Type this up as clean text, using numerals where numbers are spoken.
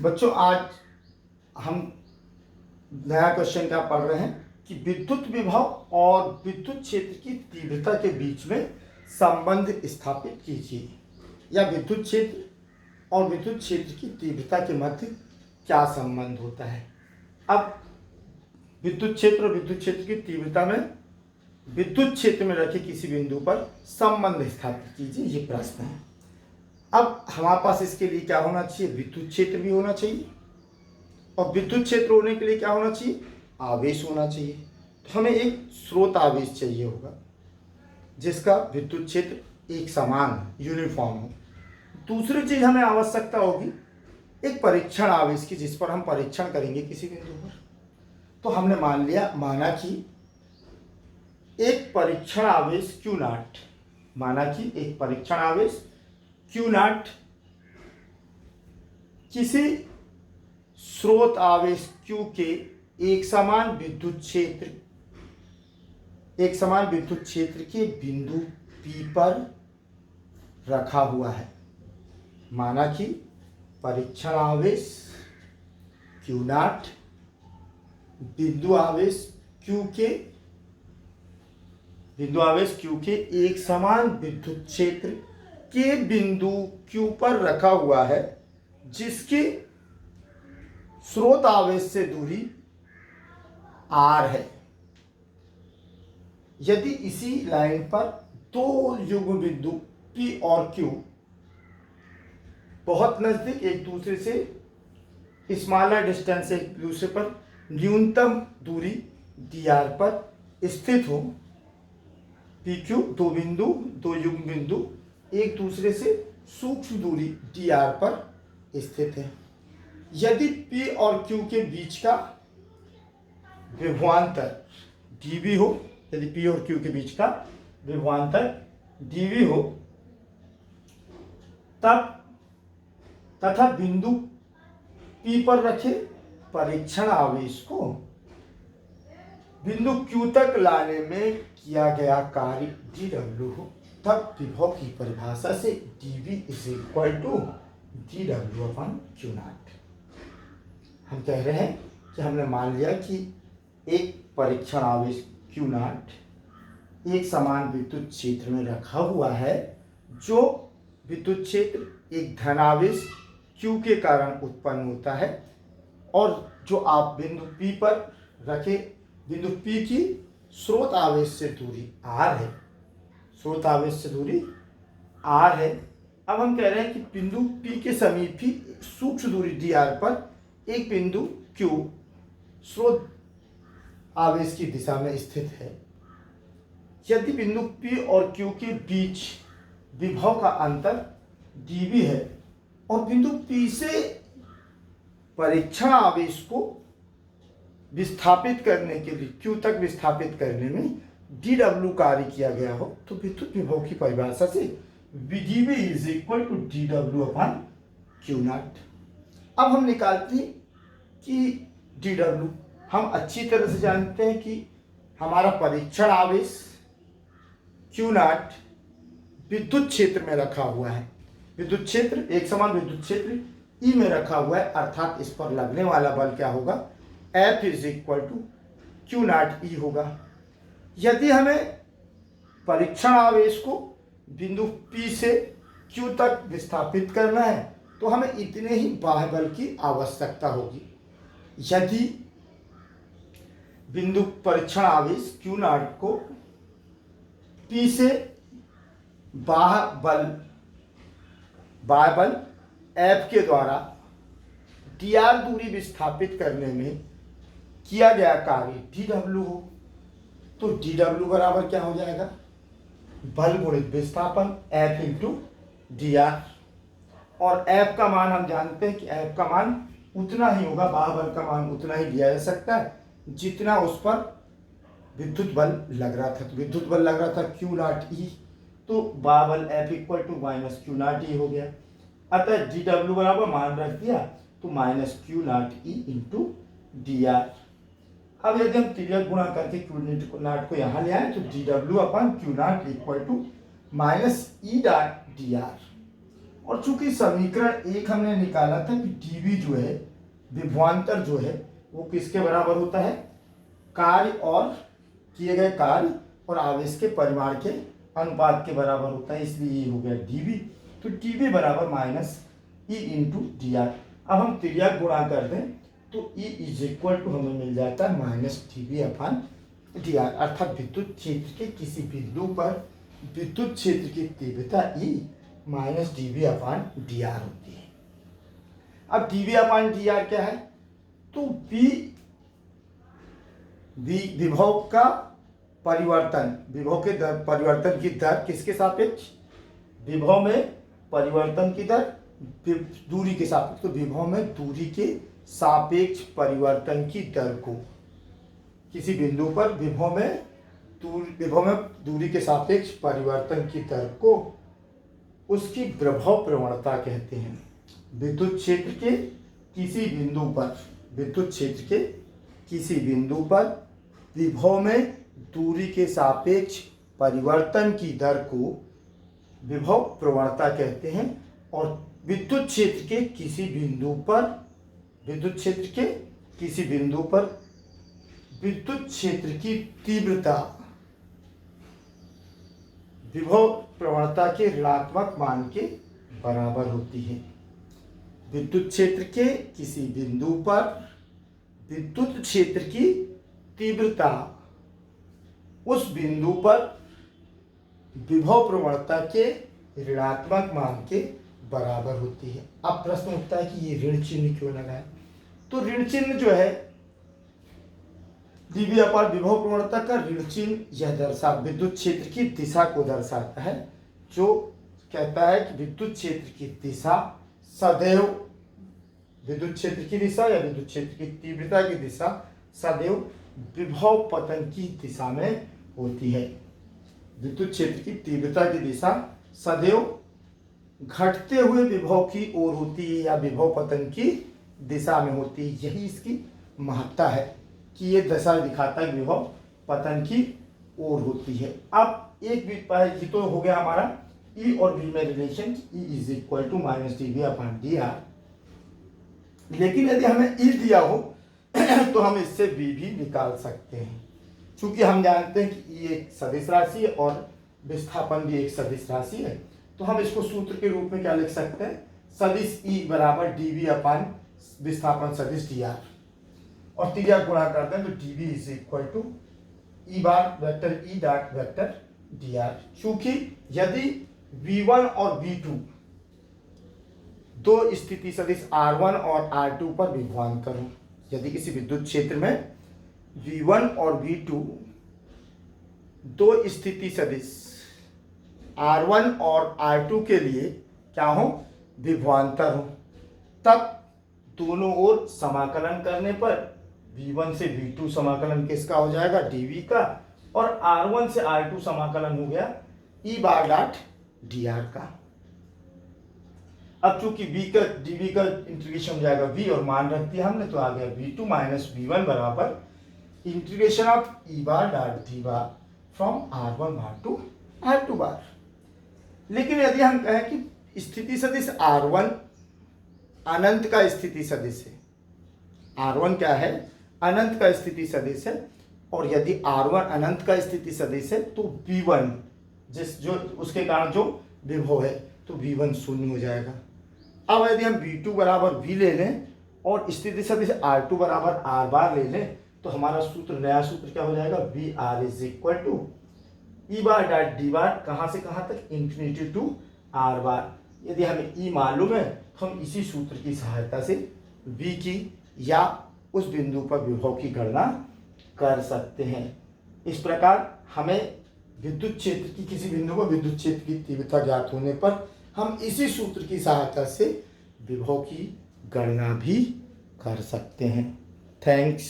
बच्चों आज हम नया क्वेश्चन क्या पढ़ रहे हैं कि विद्युत विभव और विद्युत क्षेत्र की तीव्रता के बीच में संबंध स्थापित कीजिए, या विद्युत क्षेत्र और विद्युत क्षेत्र की तीव्रता के मध्य क्या संबंध होता है। अब विद्युत क्षेत्र और विद्युत क्षेत्र की तीव्रता में विद्युत क्षेत्र में रखे किसी बिंदु पर संबंध स्थापित कीजिए, ये प्रश्न है। अब हमारे पास इसके लिए क्या होना चाहिए, विद्युत क्षेत्र भी होना चाहिए, और विद्युत क्षेत्र होने के लिए क्या होना चाहिए, आवेश होना चाहिए। तो हमें एक स्रोत आवेश चाहिए होगा जिसका विद्युत क्षेत्र एक समान यूनिफॉर्म हो। दूसरी चीज हमें आवश्यकता होगी एक परीक्षण आवेश की, जिस पर हम परीक्षण करेंगे किसी बिंदु पर। तो हमने माना कि एक परीक्षण आवेश Q नॉट, माना कि एक परीक्षण आवेश Q नॉट किसी स्रोत आवेश Q के एक समान विद्युत क्षेत्र के बिंदु P पर रखा हुआ है। माना कि परीक्षण आवेश Q नॉट बिंदु आवेश Q के एक समान विद्युत क्षेत्र के बिंदु Q पर रखा हुआ है, जिसकी स्रोत आवेश से दूरी r है। यदि इसी लाइन पर दो युग्म बिंदु P और Q बहुत नजदीक एक दूसरे से स्मॉलर डिस्टेंस एक दूसरे पर न्यूनतम दूरी dr पर स्थित हो, PQ दो युग्म बिंदु एक दूसरे से सूक्ष्म दूरी dr पर स्थित है। यदि P और Q के बीच का विभवांतर dV हो, यदि P और Q के बीच का विभवांतर dV हो, तब तथा बिंदु P पर रखे परीक्षण आवेश को बिंदु Q तक लाने में किया गया कार्य dW हो, तब विभव की परिभाषा से dV = dW/Q नॉट। हम कह रहे हैं कि हमने मान लिया कि एक परीक्षण आवेश Q नॉट एक समान विद्युत क्षेत्र में रखा हुआ है, जो विद्युत क्षेत्र एक धनावेश Q के कारण उत्पन्न होता है, और जो आप बिंदु P पर रखे बिंदु P की स्रोत आवेश से दूरी r है, स्रोत आवेश से दूरी r है। अब हम कह रहे हैं कि बिंदु P के समीप ही सूक्ष्म दूरी dr पर एक बिंदु Q स्रोत आवेश की दिशा में स्थित है। यदि बिंदु P और Q के बीच विभव का अंतर dV है और बिंदु P से परीक्षण आवेश को विस्थापित करने के लिए Q तक विस्थापित करने में dW कार्य किया गया हो, तो विद्युत विभव की परिभाषा से dV = dW/Q नॉट। अब हम निकालते हैं कि dW हम अच्छी तरह से जानते हैं कि हमारा परीक्षण आवेश Q नॉट विद्युत क्षेत्र में रखा हुआ है, विद्युत क्षेत्र एक समान विद्युत क्षेत्र E में रखा हुआ है, अर्थात इस पर लगने वाला बल क्या होगा, F = Q नॉट E होगा। यदि हमें परीक्षण आवेश को बिंदु P से Q तक विस्थापित करना है, तो हमें इतने ही बाह्य बल की आवश्यकता होगी। यदि बिंदु परीक्षण आवेश Q नॉट को P से बाह्य बल F के द्वारा dr दूरी विस्थापित करने में किया गया कार्य dW हो, तो dW बराबर क्या हो जाएगा, बल गुणित विस्थापन F × dr। और F का मान हम जानते हैं कि F का मान उतना ही होगा, बाह्य बल का मान उतना ही दिया जा सकता है जितना उस पर विद्युत बल लग रहा था। तो विद्युत बल लग रहा था Q नॉट E, तो बाह्य बल F = -Q नॉट E हो गया। अतः dW बराबर मान रख दिया, तो -Q नॉट E × dr। अब यदि हम तिर्यक गुणा करके Q नॉट को यहाँ ले आए, तो dW/Q नॉट = -E dr। और चूंकि समीकरण 1 हमने निकाला था कि dv जो है, विभवांतर जो है, वो किसके बराबर होता है, कार्य और किए गए कार्य और आवेश के परिमाण के अनुपात के बराबर होता है, इसलिए ये हो गया dv। तो dv बराबर minus E into D R. अब हम त्रिज्या गुणा कर दें तो E इज इक्वल टू हमें मिल जाता है minus dv upon d are, अर्थात विद्युत क्षेत्र के किसी बिंदु पर विद्युत क्षेत्र की तीव्रता E minus dv upon d are होती है। अब dv अपान डी आर क्या है, तो विभव का परिवर्तन, विभव के दर, परिवर्तन की दर किसके सापेक्ष, विभव में परिवर्तन की दर दूरी के सापेक्ष, तो विभव में दूरी के सापेक्ष परिवर्तन की दर को, किसी बिंदु पर विभव में दूरी के सापेक्ष परिवर्तन की दर को उसकी प्रभाव प्रवणता कहते हैं। विद्युत क्षेत्र के किसी बिंदु पर, विद्युत क्षेत्र के किसी बिंदु पर विभव में दूरी के सापेक्ष परिवर्तन की दर को विभव प्रवणता कहते हैं। और विद्युत क्षेत्र के किसी बिंदु पर, विद्युत क्षेत्र के किसी बिंदु पर विद्युत क्षेत्र की तीव्रता विभव प्रवणता के ऋणात्मक मान के बराबर होती है। विद्युत क्षेत्र के किसी बिंदु पर विद्युत क्षेत्र की तीव्रता उस बिंदु पर विभव प्रवणता के ऋणात्मक मान के बराबर होती है। अब प्रश्न उठता है कि ये ऋण चिन्ह क्यों लगा है, तो ऋण चिन्ह जो है dv अपार विभव प्रवणता का ऋण चिन्ह यह दर्शा विद्युत क्षेत्र की दिशा को दर्शाता है, जो कहता है कि विद्युत क्षेत्र की दिशा सदैव, विद्युत क्षेत्र की दिशा या विद्युत क्षेत्र की तीव्रता की दिशा सदैव विभव पतन की दिशा में होती है। विद्युत क्षेत्र की तीव्रता की दिशा सदैव घटते हुए विभव की ओर होती है या विभव पतन की दिशा में होती है। यही इसकी महत्ता है कि ये दशा दिखाता है विभव पतन की ओर होती है। अब एक ये तो हो गया हमारा E और V में रिलेशन, E is equal to minus dv upon d r. लेकिन यदि हमें E दिया हो तो हम इससे V भी निकाल सकते हैं, क्योंकि हम जानते हैं कि E एक सदिश राशि है और विस्थापन भी एक सदिश राशि है। तो हम इसको सूत्र के रूप में क्या लिख सकते हैं, सदिश E बराबर dv अपान विस्थापन सदिश डी आर, और त्रिज्या गुणा करते हैं तो dv is equal to e bar vector e dot vector d r. चूंकि यदि v1 और v2 दो स्थिति सदिश r1 और r2 पर विभवांतर हो, यदि किसी विद्युत क्षेत्र में v1 और v2 दो स्थिति सदिश r1 और r2 के लिए क्या हो, विभवांतर हो, तब दोनों ओर समाकलन करने पर v1 से v2 समाकलन किसका हो जाएगा, dv का, और r1 से r2 समाकलन हो गया ई बार डॉट डी आर का। अब चूंकि v का dv का इंटीग्रेशन हो जाएगा v और मान रख दिया हमने, तो आ गया v2 माइनस v1 बराबर integration of e bar dot d bar from r1 bar to r2 bar. लेकिन यदि हम कहें कि स्थिति सदिश r1 अनंत का स्थिति सदिश है, r1 क्या है, अनंत का स्थिति सदिश है, और यदि r1 अनंत का स्थिति सदिश है तो v1 जो उसके कारण जो विभव है तो v1 शून्य हो जाएगा। अब यदि हम v2 बराबर v ले लें और स्थिति सदिश r2 बराबर r बार ले लें तो हमारा सूत्र, नया सूत्र क्या हो जाएगा, v r is equal to e bar dot d bar, कहाँ से कहाँ तक, इंफिनिटी टू आर बार। यदि हमें ई मालूम है तो हम इसी सूत्र की सहायता से v की या उस बिंदु पर विभव की गणना कर सकते हैं। इस प्रकार हमें विद्युत क्षेत्र की किसी बिंदु पर विद्युत क्षेत्र की तीव्रता ज्ञात होने पर हम इसी सूत्र की सहायता से विभव की गणना भी कर सकते हैं। थैंक्स।